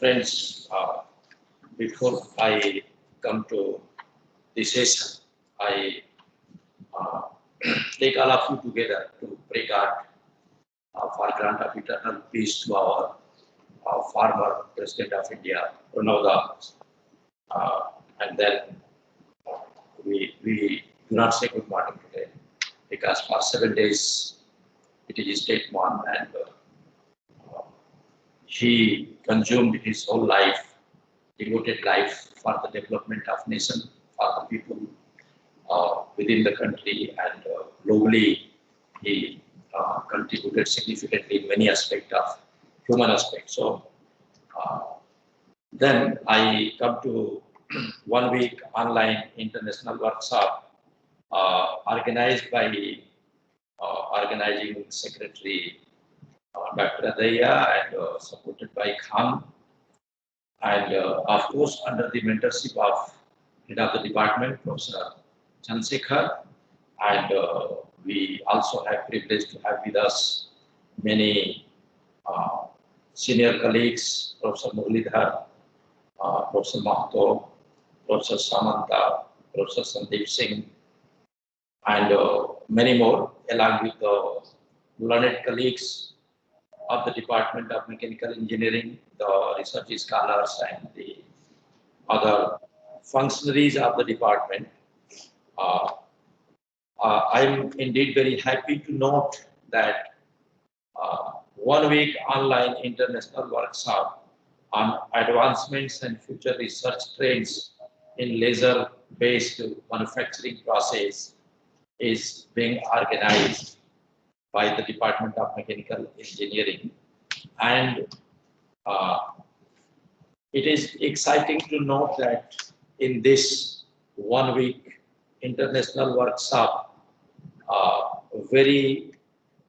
Friends, before I come to this session, I take all of you together to pray God for grant of eternal peace to our former President of India, Arunachal. And then we do not say good morning today because for 7 days it is state one, and he consumed his whole life, devoted life for the development of nation, for the people within the country, and globally he contributed significantly in many aspects of human aspects. So then I come to 1 week online international workshop organized by organizing secretary Dr. Adaya and supported by Khan, and of course under the mentorship of head of the department, Professor Chansekhar, and we also have privilege to have with us many senior colleagues, Professor Muralidhar, Professor Mahto, Professor Samanta, Professor Sandeep Singh, and many more, along with the learned colleagues of the Department of Mechanical Engineering, the research scholars, and the other functionaries of the department. I'm indeed very happy to note that 1 week online international workshop on advancements and future research trends in laser-based manufacturing process is being organized by the Department of Mechanical Engineering. And it is exciting to note that in this 1 week international workshop, very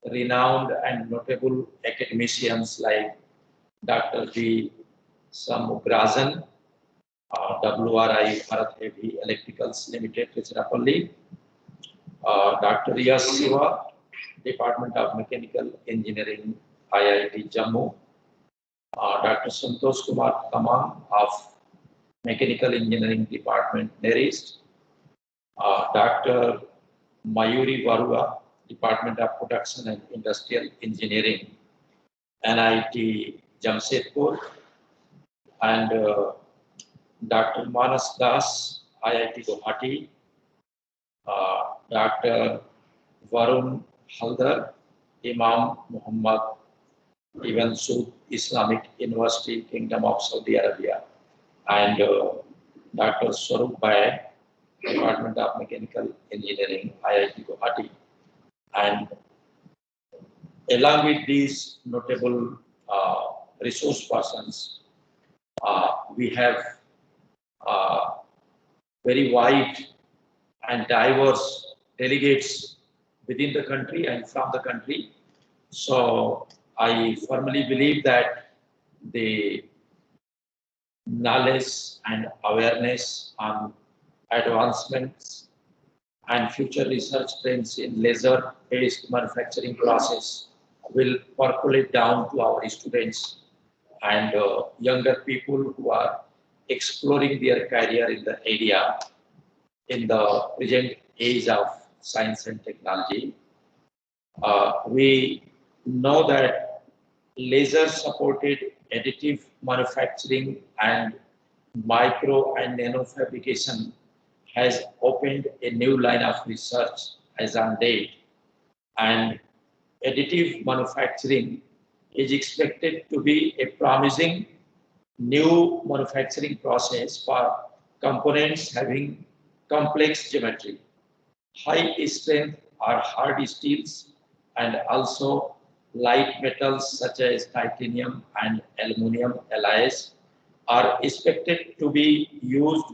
renowned and notable academicians like Dr. G. Samugrajan, WRI Bharat Heavy Electricals Limited, Tiruchirappalli, Dr. Riyas Siva, Department of Mechanical Engineering, IIT Jammu, Dr. Santosh Kumar Tamang of Mechanical Engineering Department, Nereist, Dr. Mayuri Varua, Department of Production and Industrial Engineering, NIT Jamshedpur, and Dr. Manas Das, IIT Guwahati, Dr. Varun Haldar, Imam Muhammad Ibn Saud Islamic University, Kingdom of Saudi Arabia, and Dr. Swarup Bhai, Department of Mechanical Engineering, IIT Guwahati. And along with these notable resource persons, we have very wide and diverse delegates within the country and from the country. So I firmly believe that the knowledge and awareness on advancements and future research trends in laser-based manufacturing process will percolate down to our students and younger people who are exploring their career in the area in the present age of science and technology. We know that laser-supported additive manufacturing and micro and nano fabrication has opened a new line of research as on date, and additive manufacturing is expected to be a promising new manufacturing process for components having complex geometry, high strength or hard steels, and also light metals such as titanium and aluminum alloys are expected to be used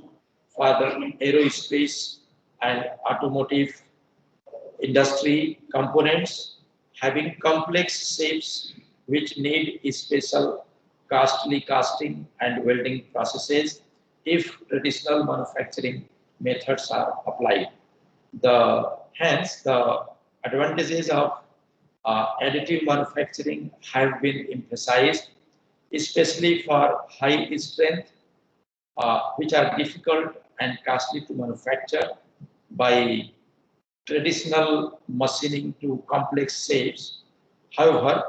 for the aerospace and automotive industry components having complex shapes which need special costly casting and welding processes if traditional manufacturing methods are applied. Hence, the advantages of additive manufacturing have been emphasized especially for high strength, which are difficult and costly to manufacture by traditional machining to complex shapes. However,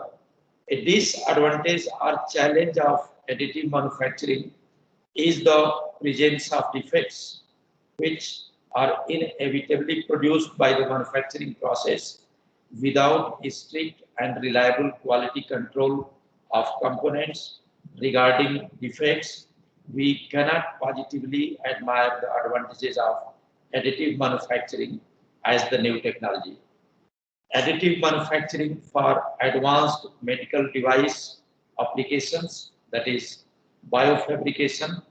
a disadvantage or challenge of additive manufacturing is the presence of defects, which are inevitably produced by the manufacturing process without strict and reliable quality control of components. Regarding defects, we cannot positively admire the advantages of additive manufacturing as the new technology. Additive manufacturing for advanced medical device applications, that is biofabrication,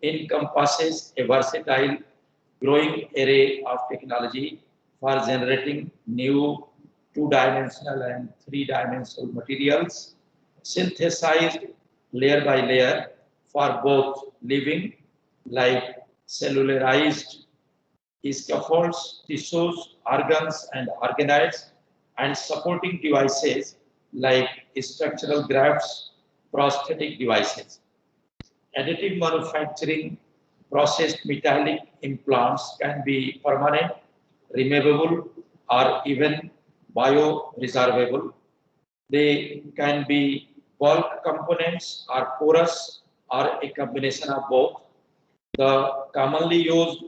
encompasses a versatile growing array of technology for generating new two-dimensional and three-dimensional materials synthesized layer by layer for both living, like cellularized scaffolds, tissues, organs, and organoids, and supporting devices like structural grafts, prosthetic devices. Additive manufacturing processed metallic implants can be permanent, removable, or even bioresorbable. They can be bulk components or porous or a combination of both. The commonly used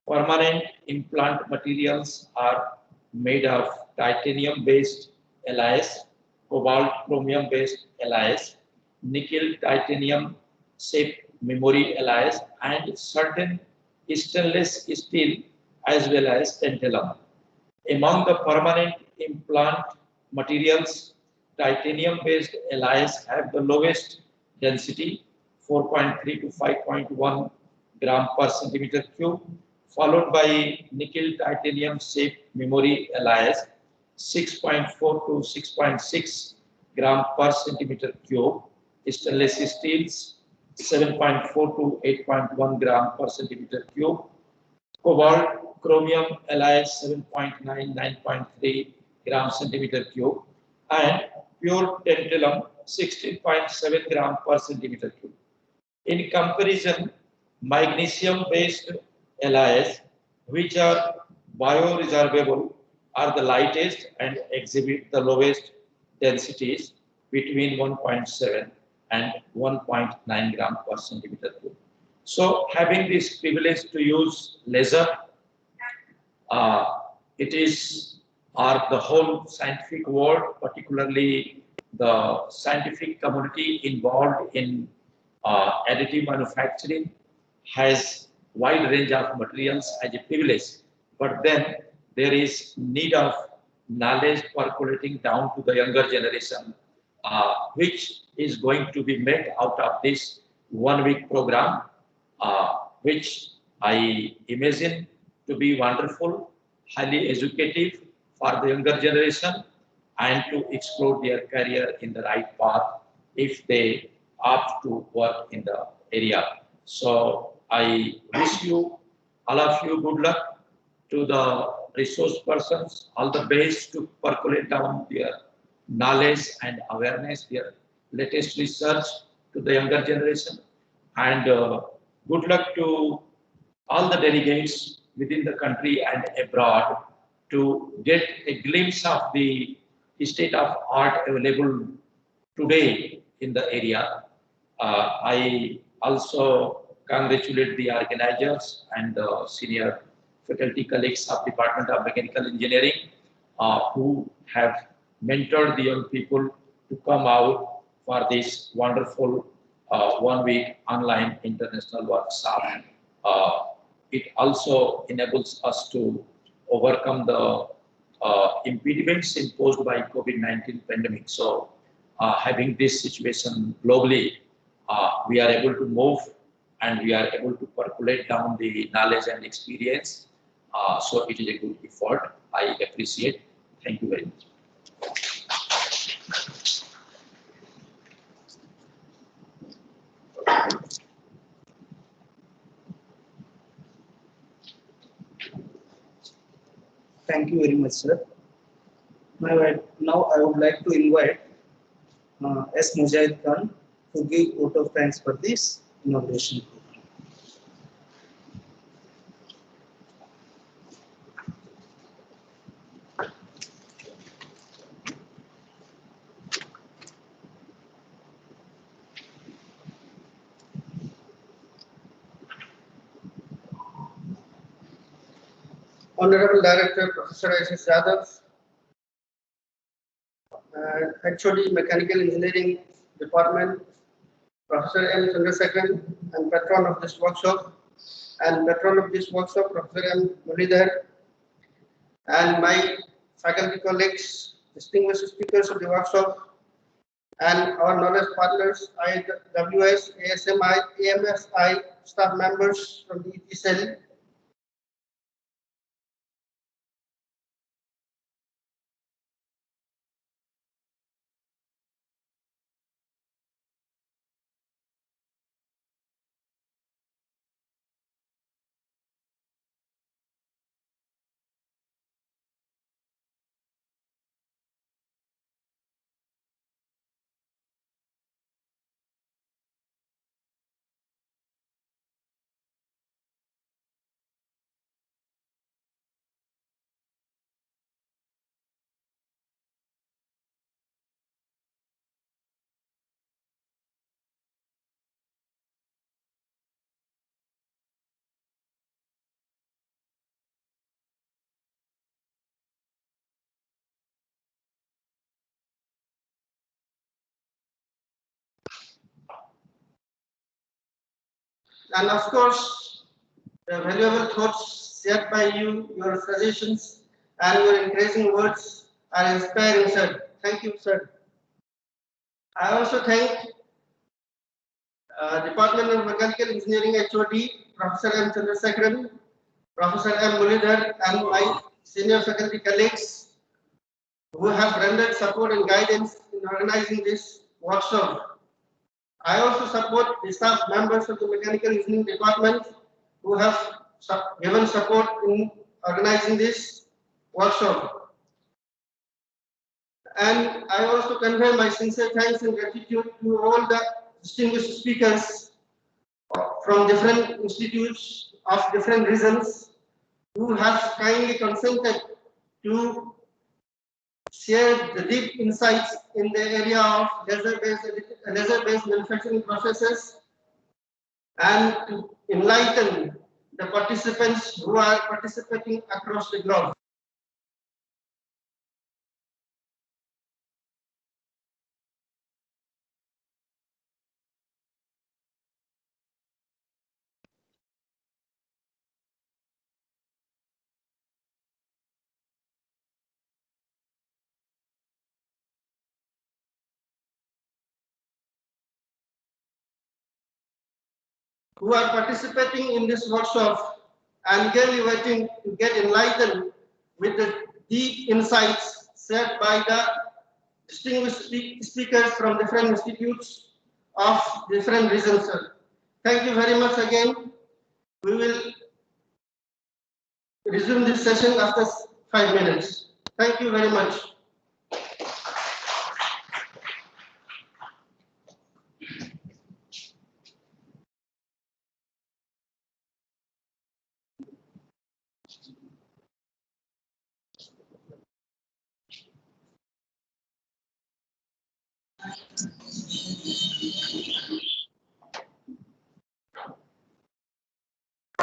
permanent implant materials are made of titanium-based alloys, cobalt chromium-based alloys, nickel titanium shaped memory alloys, and certain stainless steel as well as tantalum. Among the permanent implant materials, titanium-based alloys have the lowest density, 4.3 to 5.1 gram per centimeter cube, followed by nickel titanium shaped memory alloys, 6.4 to 6.6 gram per centimeter cube, stainless steels, 7.4 to 8.1 gram per centimeter cube, cobalt chromium alloys 7.9 9.3 gram centimeter cube, and pure tantalum 16.7 gram per centimeter cube. In comparison, magnesium-based alloys, which are bioresorbable, are the lightest and exhibit the lowest densities between 1.7 and 1.9 gram per centimeter cube. So, having this privilege to use laser, it is, or the whole scientific world, particularly the scientific community involved in additive manufacturing, has wide range of materials as a privilege. But then there is need of knowledge percolating down to the younger generation, which is going to be made out of this 1 week program, which I imagine to be wonderful, highly educative for the younger generation, and to explore their career in the right path if they opt to work in the area. So I wish you, all of you, good luck. To the resource persons, all the best to percolate down their knowledge and awareness, their latest research to the younger generation. And good luck to all the delegates within the country and abroad to get a glimpse of the state of art available today in the area. I also congratulate the organizers and the senior faculty colleagues of Department of Mechanical Engineering who have mentored the young people to come out for this wonderful 1 week online international workshop. It also enables us to overcome the impediments imposed by COVID-19 pandemic. So having this situation globally, we are able to move and we are able to percolate down the knowledge and experience. So it is a good effort. I appreciate. Thank you very much. Thank you very much, sir. Now I would like to invite S. Mujahid Khan to give vote of thanks for this inauguration program. Honorable Director Professor S. Yadav, HOD Mechanical Engineering Department, Professor M. Chandrasekharan, and patron of this workshop, Professor M. Mulidhar, and my faculty colleagues, distinguished speakers of the workshop, and our knowledge partners, IWS, ASMI, AMSI, staff members from the ET cell. And of course, the valuable thoughts shared by you, your suggestions, and your encouraging words are inspiring, sir. Thank you, sir. I also thank Department of Mechanical Engineering HOD, Professor M. Chandrasekharan, Professor M. Mulidhar, and my senior faculty colleagues who have rendered support and guidance in organizing this workshop. I also support the staff members of the Mechanical Engineering Department who have given support in organizing this workshop. And I also convey my sincere thanks and gratitude to all the distinguished speakers from different institutes of different regions who have kindly consented to share the deep insights in the area of laser-based manufacturing processes and to enlighten the participants who are participating across the globe. Who are participating in this workshop and eagerly waiting to get enlightened with the deep insights shared by the distinguished speakers from different institutes of different regions. Thank you very much again. We will resume this session after 5 minutes. Thank you very much.